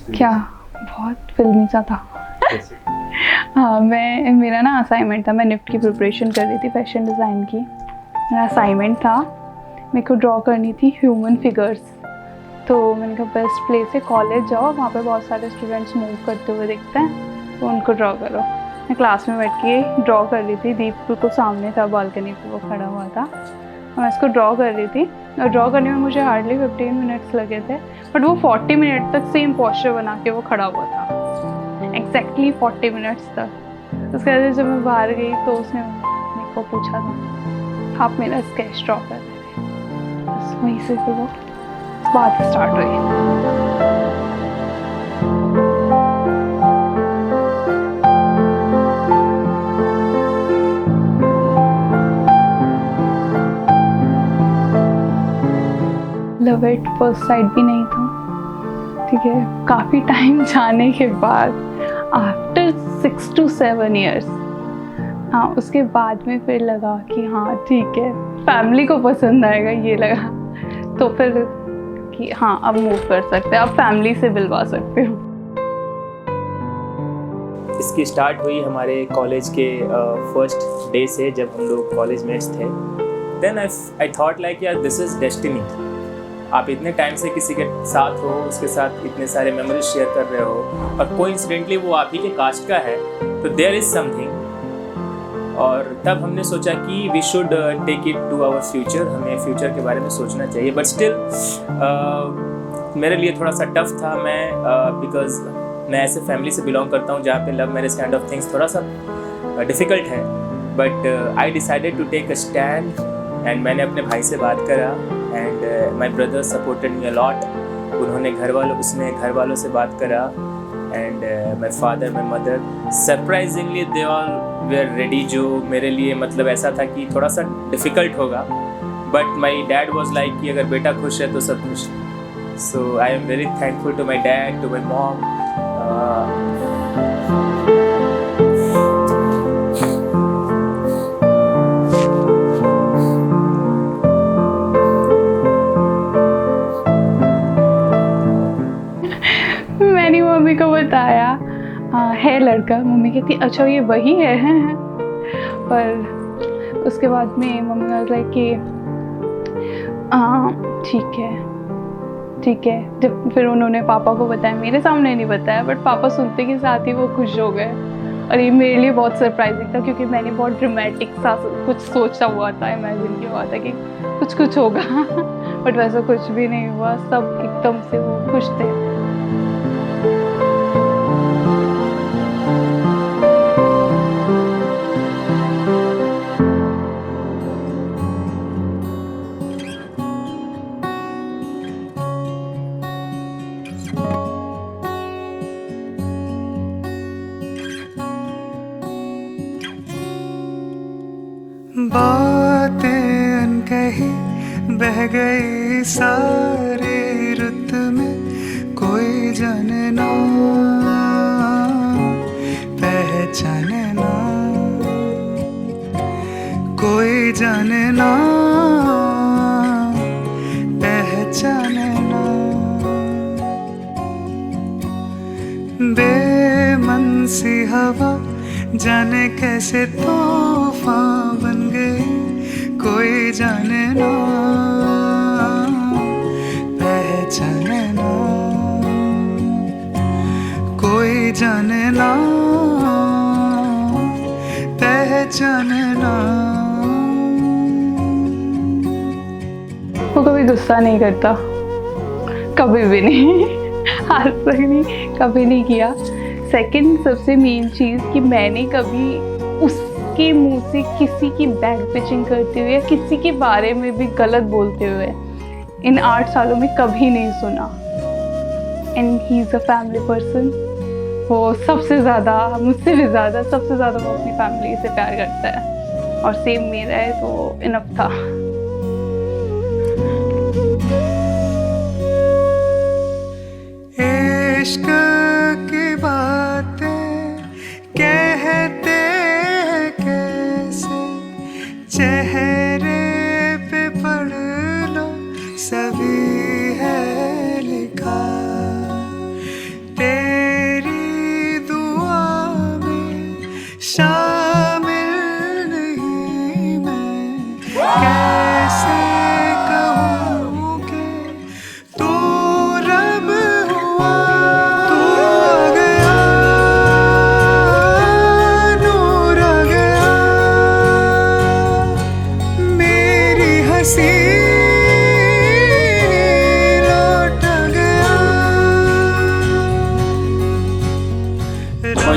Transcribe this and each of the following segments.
क्या बहुत फिल्मी सा था। हाँ, मेरा ना असाइनमेंट था, मैं निफ्ट की प्रिपरेशन कर रही थी, फैशन डिज़ाइन की। मेरा असाइनमेंट था, मेरे को ड्रॉ करनी थी ह्यूमन फिगर्स। तो मैंने कहा बेस्ट प्लेस है कॉलेज जाओ, वहाँ पे बहुत सारे स्टूडेंट्स मूव करते हुए दिखते हैं, तो उनको ड्रॉ करो। मैं क्लास में बैठ के ड्रॉ कर रही थी, दीप बिल्कुल सामने था, बालकनी पे वो खड़ा हुआ था, और मैं इसको ड्रॉ कर रही थी। और ड्रॉ करने में मुझे हार्डली 15 मिनट्स लगे थे, बट वो 40 मिनट तक सेम पोस्चर बना के वो खड़ा हुआ था, एग्जैक्टली 40 मिनट्स तक। उसके बाद जब मैं बाहर गई तो उसने मेरे को पूछा था आप मेरा स्केच ड्रॉ कर रहे थे। बस वहीं से फिर वो बात स्टार्ट हुई। लव एट फर्स्ट साइट भी नहीं था, ठीक है। काफ़ी टाइम जाने के बाद, आफ्टर 6 to 7 years, हाँ, उसके बाद में फिर लगा कि हाँ ठीक है, फैमिली को पसंद आएगा, ये लगा। तो फिर कि हाँ अब मूव कर सकते हैं, अब फैमिली से बुलवा सकते हो। इसकी स्टार्ट हुई हमारे कॉलेज के फर्स्ट डे से, जब हम लोग कॉलेज मेट्स थे। देन आई थॉट लाइक यार दिस इज़ डेस्टिनी। आप इतने टाइम से किसी के साथ हो, उसके साथ इतने सारे मेमोरीज शेयर कर रहे हो, और कोइंसिडेंटली वो आप ही के कास्ट का है, तो देयर इज़ समथिंग। और तब हमने सोचा कि we should take it to our future, हमें फ्यूचर के बारे में सोचना चाहिए। बट स्टिल मेरे लिए थोड़ा सा टफ था, मैं बिकॉज मैं ऐसे फैमिली से बिलोंग करता हूँ जहाँ पे love marriage kind of things थोड़ा सा डिफ़िकल्ट है। But I decided to take a stand, and मैंने अपने भाई से बात करा, and my brother supported me a lot. उसने घर वालों से बात करा, and my father, my mother, surprisingly they all were ready. जो मेरे लिए मतलब ऐसा था कि थोड़ा सा डिफ़िकल्ट होगा, but my dad was like कि अगर बेटा खुश है तो सब खुश है। So I am very thankful to my dad, to my mom. मैंने मम्मी को बताया है लड़का, मम्मी कहती अच्छा ये वही है। पर उसके बाद में मम्मी वाज लाइक कि ठीक है ठीक है। जब फिर उन्होंने पापा को बताया, मेरे सामने नहीं बताया, बट पापा सुनते के साथ ही वो खुश हो गए। और ये मेरे लिए बहुत सरप्राइजिंग था, क्योंकि मैंने बहुत ड्रामेटिक सा कुछ सोचा हुआ था, इमेजिन किया हुआ था कि कुछ होगा। बट वैसा कुछ भी नहीं हुआ, सब एकदम से वो खुश थे। बातें अनकही बह गई सारी रुत में, कोई जाने ना पहचाने ना, कोई जाने ना पहचाने ना। बेमन सी हवा जाने कैसे तूफान बन गई, कोई जाने ना पहचाने ना, कोई जाने ना पहचाने ना। वो कभी गुस्सा नहीं करता, कभी भी नहीं। आज तक नहीं, कभी नहीं किया। सेकंड सबसे मेन चीज़ कि मैंने कभी उसके मुंह से किसी की बैक पिचिंग करते हुए या किसी के बारे में भी गलत बोलते हुए इन 8 सालों में कभी नहीं सुना। And he is a family person. वो सबसे ज़्यादा, मुझसे भी ज़्यादा, सबसे ज़्यादा वो अपनी फैमिली से प्यार करता है, और सेम मेरा है, तो इनफ था। इश्क की बातें कहते हैं कैसे, चेहरे पे पढ़ लो सभी है लिखा।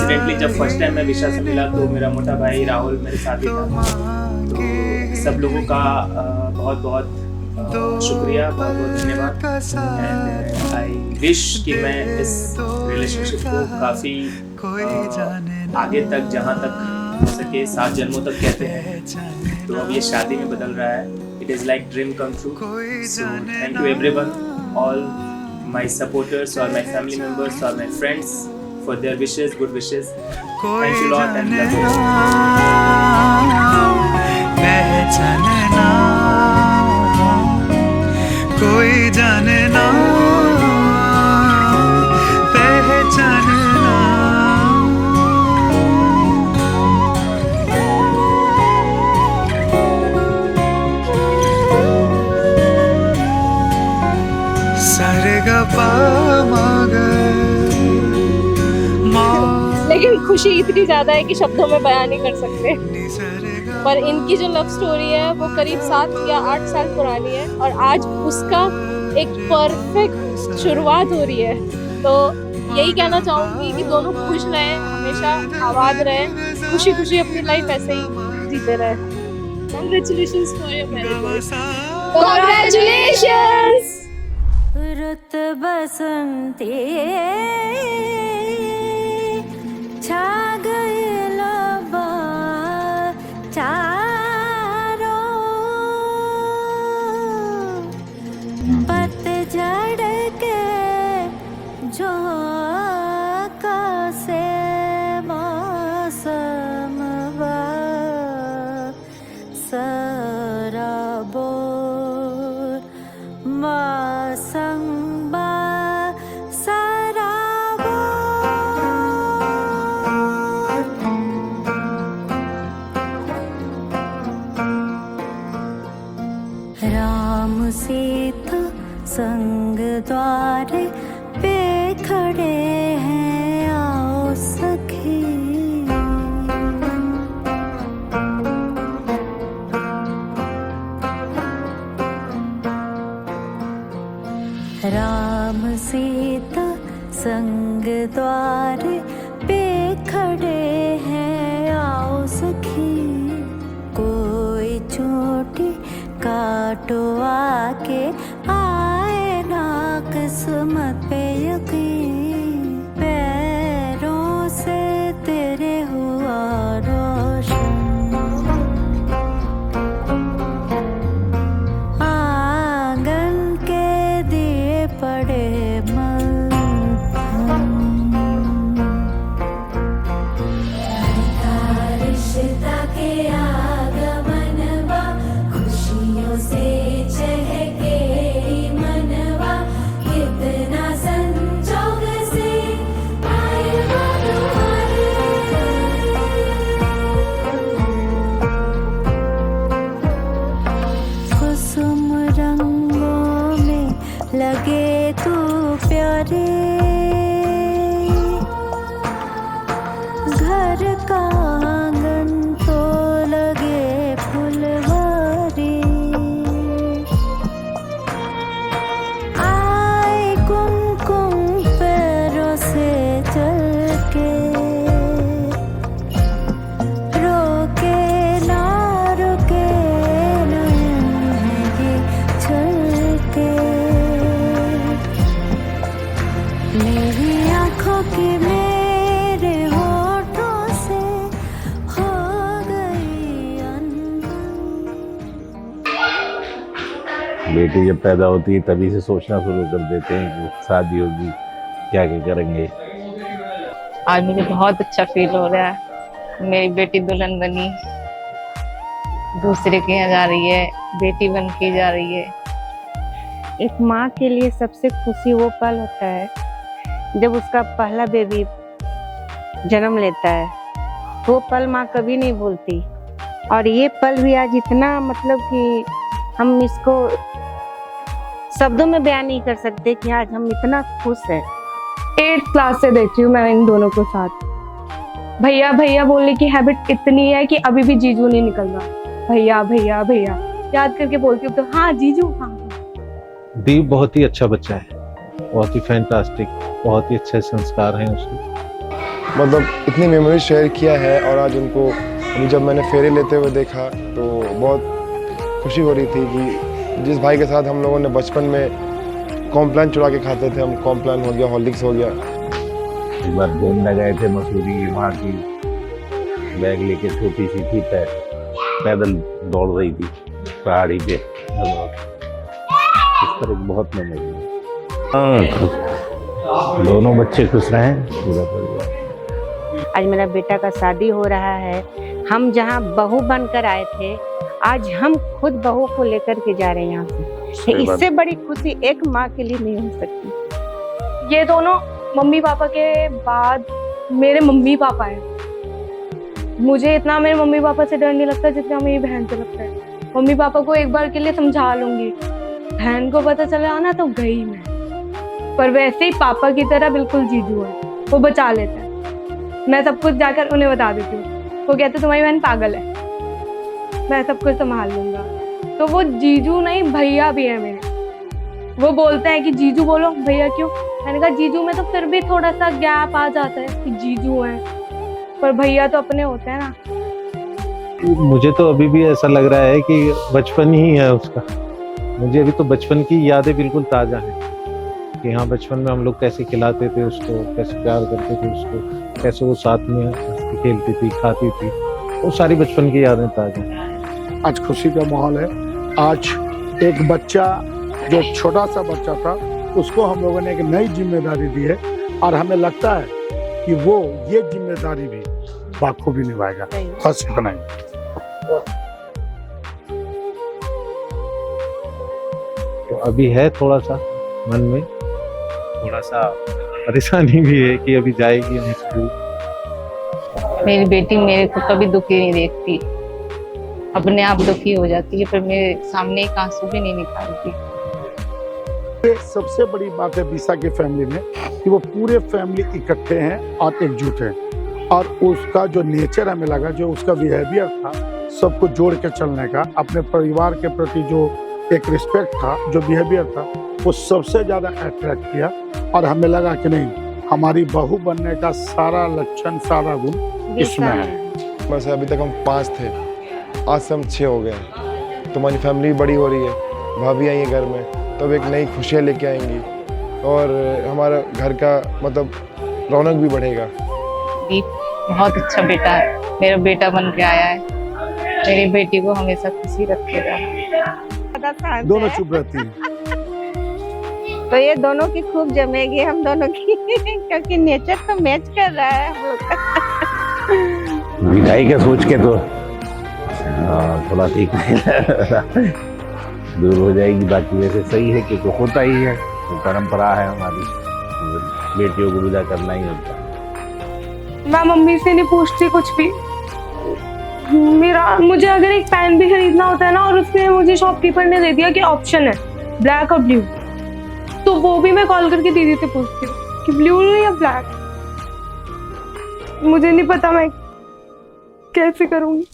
कोइंसिडेंटली जब फर्स्ट टाइम मैं विशा से मिला तो मेरा मोटा भाई राहुल मेरे साथ ही था। तो सब लोगों का बहुत बहुत शुक्रिया, बहुत बहुत धन्यवाद। एंड आई विश कि मैं इस रिलेशनशिप को काफ़ी आगे तक, जहाँ तक हो सके 7 जन्मों तक कहते हैं, तो अब ये शादी में बदल रहा है। It is like dream come true. So thank you everyone, all my supporters or my family members or my friends for their wishes, good wishes. Thank you lot and love you. पहचानना कोई जाने ना, पहचानना सारेगापा लेकिन खुशी इतनी ज्यादा है कि शब्दों में बयान नहीं कर सकते। पर इनकी जो लव स्टोरी है वो करीब 7 या 8 साल पुरानी है और आज उसका एक परफेक्ट शुरुआत हो रही है। तो यही कहना चाहूंगी कि दोनों खुश रहें, हमेशा आबाद रहें, खुशी खुशी अपनी लाइफ ऐसे ही जीते रहे। Congratulations for your marriage. Congratulations. रुत बसंती छा गए लबा चारों, पतझड़ के झोंका से मौसम सराबो संबा सराबो। राम सीता संग द्वारे पे खड़े हैं, आओ सखी। राम सीता संग द्वारे पे खड़े हैं, आओ सखी। कोई चोटी काटो आके, आए ना किस्मत पे यकीन। पैरों से तेरे हुआ रोशन, आंगन के दिए पड़े रिश्ता के आगमनवा, खुशियों से चहके मनवा। कितना संजोग से आए वो तुम्हारे, कुसुम रंगों में लगे तू प्यारे। घर का आंगन तो लगे फुलवारी, आए कुमकुम पैरों से चल के। रोके ना रुके नहीं चल के, मेरी आँखों की मेरे होठों से हो गई अनबन। बेटी जब पैदा होती है तभी से सोचना शुरू कर देते हैं कि शादी होगी, क्या क्या करेंगे। आज मुझे बहुत अच्छा फील हो रहा है। मेरी बेटी दुल्हन बनी, दूसरे के यहाँ जा रही है, बेटी बन के जा रही है। एक माँ के लिए सबसे खुशी वो पल होता है जब उसका पहला बेबी जन्म लेता है। वो पल माँ कभी नहीं भूलती। और ये पल भी आज इतना, मतलब कि हम इसको शब्दों में बयान नहीं कर सकते कि आज हम इतना खुश हैं। 8th क्लास से देखती हूँ मैं इन दोनों को साथ। भैया भैया बोलने की हैबिट इतनी है कि अभी भी जीजू नहीं निकल रहा। भैया भैया भैया याद करके बोलती हूँ तो हाँ जीजू हाँ। दीप बहुत ही अच्छा बच्चा है, बहुत ही फैंटास्टिक, बहुत ही अच्छे संस्कार हैं उसके। मतलब इतनी मेमोरीज शेयर किया है। और आज उनको अभी जब मैंने फेरे लेते हुए देखा तो बहुत खुशी हो रही थी कि जिस भाई के साथ हम लोगों ने बचपन में कॉम्प्लान चुरा के खाते थे, हम कॉम्प्लान हो गया, हॉर्लिक्स हो गया। एक बार घूमने गए थे मसूरी, वहाँ की बैग लेके छोटी सी थी, पैदल दौड़ रही थी पहाड़ी पे। इस पर एक बहुत मेमोरी है। दोनों बच्चे खुश रहें, पूरा परिवार। आज मेरा बेटा का शादी हो रहा है। हम जहाँ बहू बनकर आए थे, आज हम खुद बहू को लेकर के जा रहे हैं यहाँ से। इससे बड़ी खुशी एक माँ के लिए नहीं हो सकती। ये दोनों मम्मी पापा के बाद मेरे मम्मी पापा हैं। मुझे इतना मेरे मम्मी पापा से डर नहीं लगता जितना मेरी बहन से लगता है। मम्मी पापा को एक बार के लिए समझा लूंगी, बहन को पता चला ना तो गई मैं। पर वैसे ही पापा की तरह बिल्कुल जीजू है, वो बचा लेता है। मैं सब कुछ जाकर उन्हें बता देती हूँ, वो कहते तुम्हारी बहन पागल है, मैं सब कुछ संभाल लूंगा। तो वो जीजू नहीं भैया भी है मेरे। वो बोलते हैं कि जीजू बोलो, भैया क्यों? मैंने कहा जीजू में तो फिर भी थोड़ा सा गैप आ जाता है कि जीजू है, पर भैया तो अपने होते हैं ना। मुझे तो अभी भी ऐसा लग रहा है कि बचपन ही है उसका। मुझे अभी तो बचपन की यादें बिल्कुल ताज़ा हैं कि हाँ, बचपन में हम लोग कैसे खिलाते थे उसको, कैसे प्यार करते थे उसको, कैसे वो साथ में हंसती खेलती थी, खाती थी। वो सारी बचपन की यादें ताज़ा हैं। आज खुशी का माहौल है। आज एक बच्चा, जो छोटा सा बच्चा था, उसको हम लोगों ने एक नई जिम्मेदारी दी है और हमें लगता है कि वो ये जिम्मेदारी भी बाखूबी निभाएगा। बस इतना ही। तो अभी है थोड़ा सा मन में थोड़ा सा परेशानी भी है कि अभी जाएगी नहीं स्कूल। मेरी बेटी मेरे को कभी दुखी नहीं देखती, अपने आप दुखी हो जाती है, पर मेरे सामने एक आंसू भी नहीं निकालती। सबसे बड़ी बात है बीसा की फैमिली में कि वो पूरे फैमिली इकट्ठे हैं और एकजुट हैं। और उसका जो नेचर हमें लगा, जो उसका बिहेवियर था, सबको जोड़ के चलने का, अपने परिवार के प्रति जो एक रिस्पेक्ट था, जो बिहेवियर था, वो सबसे ज़्यादा अट्रैक्ट किया। और हमें लगा कि नहीं, हमारी बहू बनने का सारा लक्षण, सारा गुण इसमें है। बस अभी तक हम 5 थे, आज से हम 6 हो गए। तो हमारी फैमिली बड़ी हो रही है, भाभी आई है घर में, तब एक नई खुशियाँ लेके आएंगी और हमारा घर का मतलब रौनक भी बढ़ेगा। बहुत अच्छा बेटा है, मेरा बेटा बन के आया है। मेरी बेटी को हमेशा खुशी रखेगा। दोनों चुप रहती हैं। तो ये दोनों की खूब जमेगी, हम दोनों की क्योंकि नेचर तो मैच कर रहा है हम लोग का। विदाई का सोच के तो थोड़ा ठीक दूर हो जाएगी। बाकी वैसे सही है क्योंकि होता ही है, तो परंपरा है हमारी, बेटियों को विदा करना ही होता है। मैं मम्मी से नहीं पूछती कुछ भी। मुझे अगर एक पेन भी खरीदना होता है ना, और उसमें मुझे शॉपकीपर ने दे दिया कि ऑप्शन है ब्लैक और ब्लू, तो वो भी मैं कॉल करके दीदी से पूछती हूँ कि ब्लू या ब्लैक। मुझे नहीं पता मैं कैसे करूँगी।